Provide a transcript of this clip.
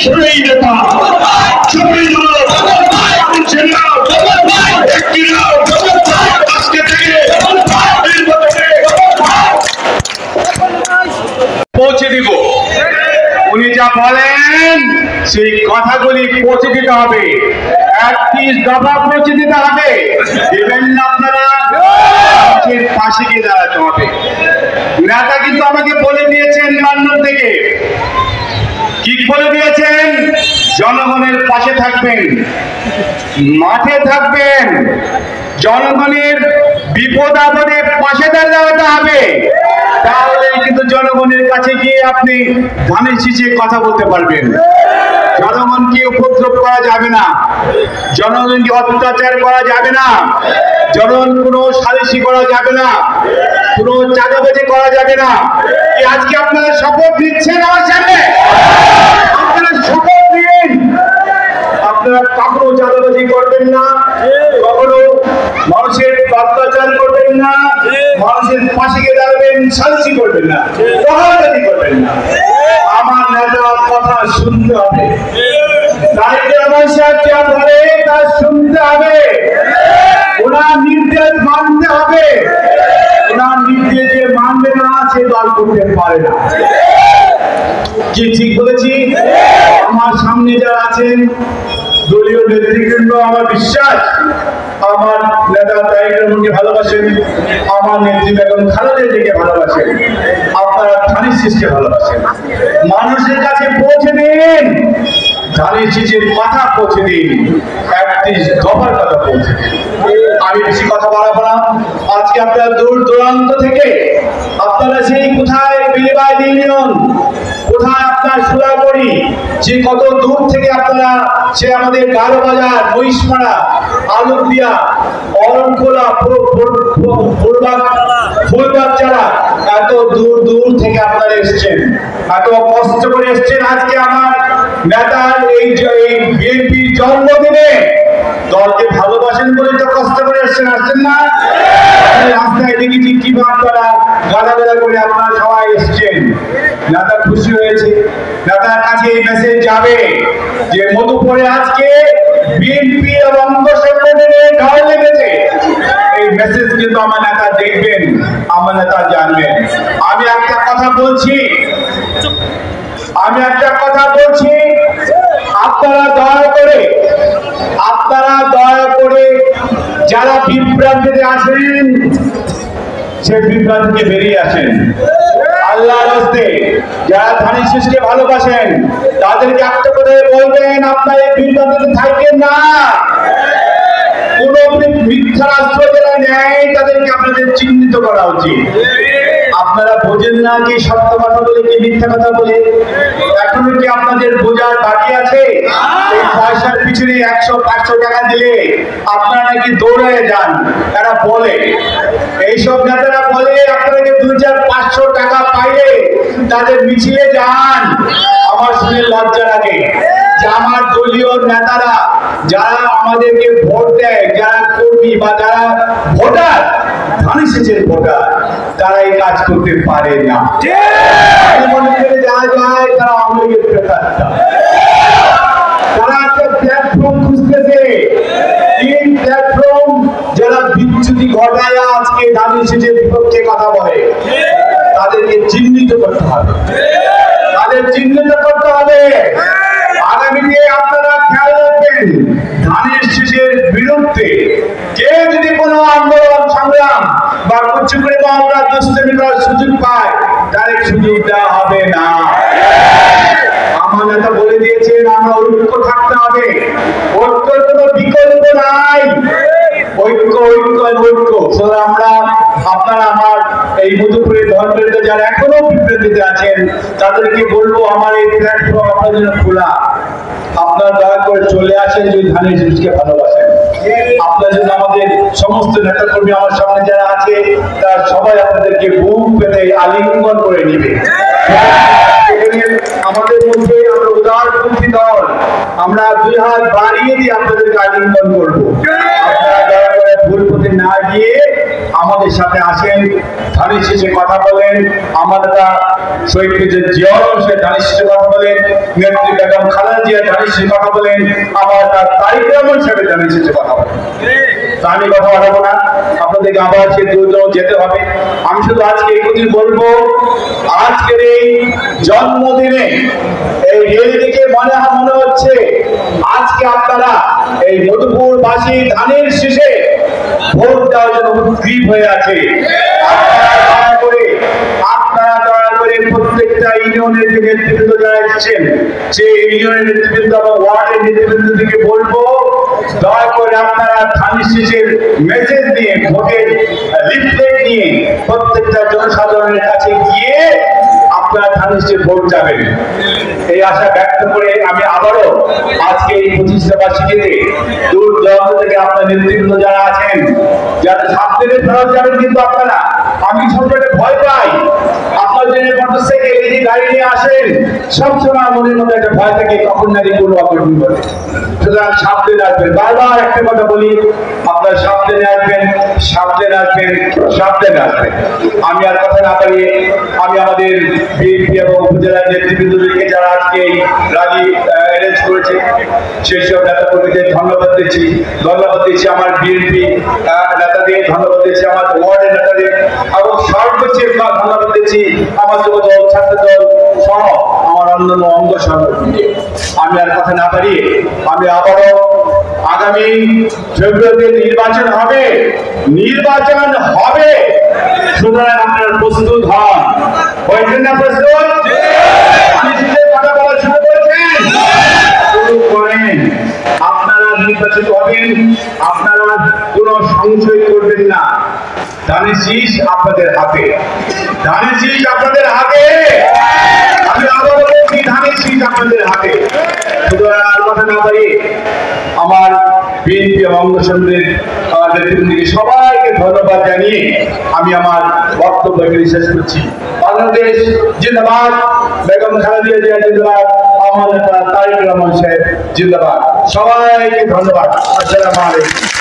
সেই নেতা আজকে থেকে পৌঁছে দিব। উনি যা বলেন সেই কথাগুলি পৌঁছে দিতে হবে, 31 দফা পৌঁছে দিতে হবে। দেবেন না আপনারা, পাশে গিয়ে দাঁড়াতে হবে। নেতা কিন্তু আমাকে বলে দিয়েছেন লন্ডন থেকে, কি বলে দিয়েছেন? জনগণের পাশে থাকবেন, মাঠে থাকবেন, জনগণের বিপদ আপদে পাশে দাঁড়াতে হবে। তাহলে কিন্তু জনগণের কাছে গিয়ে আপনি ধানের শীষে কথা বলতে পারবেন। জনগণকে উপদ্রব করা যাবে না, জনগণকে অত্যাচার করা যাবে না, জনগণ কোনো সালিশি করা যাবে না, কোনো চাঁদাবাজি করা যাবে না। আজকে আপনারা শপথ দিচ্ছেন আমার সামনে, আপনারা শপথ দিন, আপনারা কখনো চাঁদাবাজি করবেন না, কখনো মানুষের অত্যাচার করবেন না, মানুষের পাশে গিয়ে দাঁড়াবেন, সালিশি করবেন না, দখলদারি করবেন না। আমার নেতার কথা শুনতে হবে, তারেক রহমান সাহেব যা বলে তা শুনতে হবে, ওনার নির্দেশ মানতে হবে। ওনার নির্দেশ যে মানবে না সে দল করতে পারে না। কি ঠিক বলেছি? আমার সামনে যারা আছেন দলীয় নেতৃবৃন্দ, আমার বিশ্বাস আমার নেতা তারেক রহমানকে ভালোবাসেন, আমার নেত্রী বেগম খালেদা জিয়াকে ভালোবাসেন, আপনারা ধানের শীষকে ভালোবাসেন। মানুষের কাছে পৌঁছে দিন, ধানের শীষের কথা পৌঁছে দিন, 31 দফার কথা পৌঁছে দিন। আমি বেশি কথা বাড়াবো না। আজকে আপনারা দূর দূরান্ত থেকে, আপনারা সেই কোথায় বেলিবাদ ইউনিয়ন, কোথায় আপনার সুলাগড়ি, যে কত দূর থেকে আপনারা সে আমাদের গারো বাজার, মহিষপাড়া, আলুদিয়া, অরণখোলা, ফুলবাগ চারা, এত দূর দূর থেকে আপনারা এসছেন, এত কষ্ট করে এসছেন। আজকে আমার নেতার এই বিএনপির জন্মদিনে দলকে ভালোবাসেন বলে তো কষ্ট করে এসছেন, আসছেন না? রাস্তায় দেখেছি কিভাবে আপনারা গালাগালা করে আপনারা সবাই এসছেন। নেতা খুশি হয়েছে, নেতার কাছে এই মেসেজ যাবে যে মধুপুরে আজকে বিএনপি এবং অঙ্গ সংগঠনের ঢল লেগেছে। এই মেসেজ কিন্তু আমার নেতা দেখবেন, আমার নেতা জানবেন। আমি একটা কথা বলছি, আপনারা দয়া করে যারা বিভ্রান্তিতে আসেন সে বিভ্রান্তি থেকে বেরিয়ে আসেন। আল্লাহর রাস্তে যারা ধানের শীষকে ভালোবাসেন তাদেরকে একটা করে বলবেন, আপনারা এই বিভ্রান্তিতে থাকবেন না। কোন মিথ্যা রাষ্ট্র যারা নেয় তাদেরকে আপনাদের চিহ্নিত করা উচিত। আপনারা বোঝেন না কি সত্য কথা বলে কি মিথ্যা কথা বলে? এখনো কি আপনাদের বোঝার বাকি আছে? এই পয়সার পিছনে 100-500 টাকা দিলে আপনারা নাকি দৌড়ে যান, এরা বলে, এইসব নেতারা বলে আপনাকে 2,500 টাকা পাইলে তাদের মিছিলে যান। আমার শুনে লজ্জা লাগে যে আমার দলীয় নেতারা যারা আমাদেরকে ভোট দেয়, যারা কর্মী বা যারা ভোটার, ধানের শীষের ভোটার, তারা এই কাজ করতে পারে না। মনে করে যারা যায় তারা আওয়ামী লীগের প্রেতাত্মা, তারা একটা প্ল্যাটফর্ম খুঁজতেছে। এই প্ল্যাটফর্ম যারা বিচ্যুতি ঘটায় আজকে ধানের শীষের বিপক্ষে কথা বলে, তাদেরকে চিহ্নিত করতে হবে, আগামীতে আপনারা খেয়াল রাখবেন, ধানের শীষের বিরুদ্ধে কেউ যদি কোনো আন্দোলন সংগ্রাম বা কিছু করে আমরা দুষ্টামি করার সুযোগ পায়, তাদের সুযোগ দেওয়া হবে না। আমার নেতা বলে দিয়েছেন আমরা ঐক্য থাকতে হবে, ঐক্যের কোনো বিকল্প নাই, ঐক্য ঐক্য ঐক্য। আমরা আপনারা আমার এই মধুপুরের ধর্মের যারা এখনো বিভ্রান্তিতে আছেন তাদেরকে বলবো, আমার এই প্ল্যাটফর্ম আপনাদের জন্য খোলা। আপনারা দয়া করে চলে আসেন যদি ধানের শীষকে ভালোবাসেন। আপনার জন্য আমাদের সমস্ত নেতা কর্মী আমার সামনে যারা আছে তারা সবাই আপনাদেরকে বুক পেতে আলিঙ্গন করে নিবে। আমাদের মধ্যে আমরা উদারপন্থী দল, আমরা 2 হাত বাড়িয়ে দিয়ে আপনাদেরকে আলিঙ্গন করবো। আপনারা দয়া করে ভুল পথে না গিয়ে আমাদের সাথে আসেন, ধানের শীষে কথা বলেন। আমরা শহীদ প্রেসিডেন্ট জিয়া রহমান সাহেব ধানের শীষের কথা বলেন, নেত্রী বেগম খালেদা জিয়া ধানের শীষের কথা বলেন, আবার তার তারেক রহমান সাহেবের ধানের শীষের কথা বলেন। আমি কথা বাড়াবো না, আপনাদেরকে আবার সে দূর যেতে হবে। আমি শুধু আজকে এই কথা বলবো, আজকের এই জন্মদিনে এই রেলি দেখে মনে হচ্ছে আজকে আপনারা এই মধুপুরবাসী ধানের শীষে ভোট দেওয়ার জন্য উদ্গ্রীব হয়ে আছে। আপনারা দয়া করে প্রত্যেকটা ইউনিয়নের যে নেতৃবৃন্দ যারা এসেছেন, সেই ইউনিয়নের নেতৃবৃন্দ এবং ওয়ার্ডের নেতৃবৃন্দকে বলবো, দয়া করে আপনারা ধানের শীষের মেসেজ নিয়ে, ভোটের লিফলেট নিয়ে প্রত্যেকটা জনসাধারণের কাছে গিয়ে আপনারা ধানের শীষে ভোট যাবেন। এই আশা ব্যক্ত করে আমি আবারও আজকে এই 25 বার্ষিকীতে দূর দূরান্ত থেকে আপনার নেতৃবৃন্দ যারা আছেন, যারা সাবধানে ফেরত যাবেন, কিন্তু আপনারা, আমি সবসময় ভয় পাই আপনাদের মোটরসাইকেল এই যে গাড়ি নিয়ে আসেন, সবসময় মনের মধ্যে একটা ভয় থাকে কখন নারী কোনো অঘটন ঘটে। সুতরাং সাবধানে আসবেন, বারবার একটা কথা বলি, আপনারা সাবধানে আসবেন, সাবধানে আসবেন, সাবধানে আসবেন। আমি আর কথা না বাড়িয়ে আমি আমাদের বিএনপি এবং উপজেলার নেতৃবৃন্দকে যারা আজকে এই র্যালি অ্যারেঞ্জ করেছে সেই সব নেতা কর্মীদের ধন্যবাদ দিচ্ছি। আমার বিএনপি নেতাদের ধন্যবাদ দিচ্ছি, আমার ওয়ার্ডের নেতাদের, এবং সর্বোচ্চ ধন্যবাদ দিচ্ছি আমার যুবদল, ছাত্রদল সহ আমার অন্যান্য অঙ্গ সংগঠনকে। আমি আর কথা না বাড়িয়ে আমি আবারও আগামী ফেব্রুয়ারিতে নির্বাচন হবে, সুতরাং আপনারা প্রস্তুত হন। হয়েছেন না প্রস্তুত? কথা বলা শুরু করেছেন, শুরু করেন। আপনারা নির্বাচিত হবেন, আপনারা কোনো সংশয় করবেন না। ধানের শীষ আপনাদের হাতে, ধানের শীষ আপনাদের হাতে। আমি আবারও বলছি, ধানের শীষ আপনাদের হাতে। সুতরাং আর কথা না বাড়িয়ে আমার বিএনপি এবং অঙ্গ নেতৃবৃন্দকে সবাইকে ধন্যবাদ জানিয়ে আমি আমার বক্তব্য এখানে শেষ করছি। বাংলাদেশ জিন্দাবাদ, বেগম খালেদা জিয়া জিন্দাবাদ, আমার নেতা তারেক রহমান সাহেব জিন্দাবাদ। সবাইকে ধন্যবাদ। আসসালামু আলাইকুম।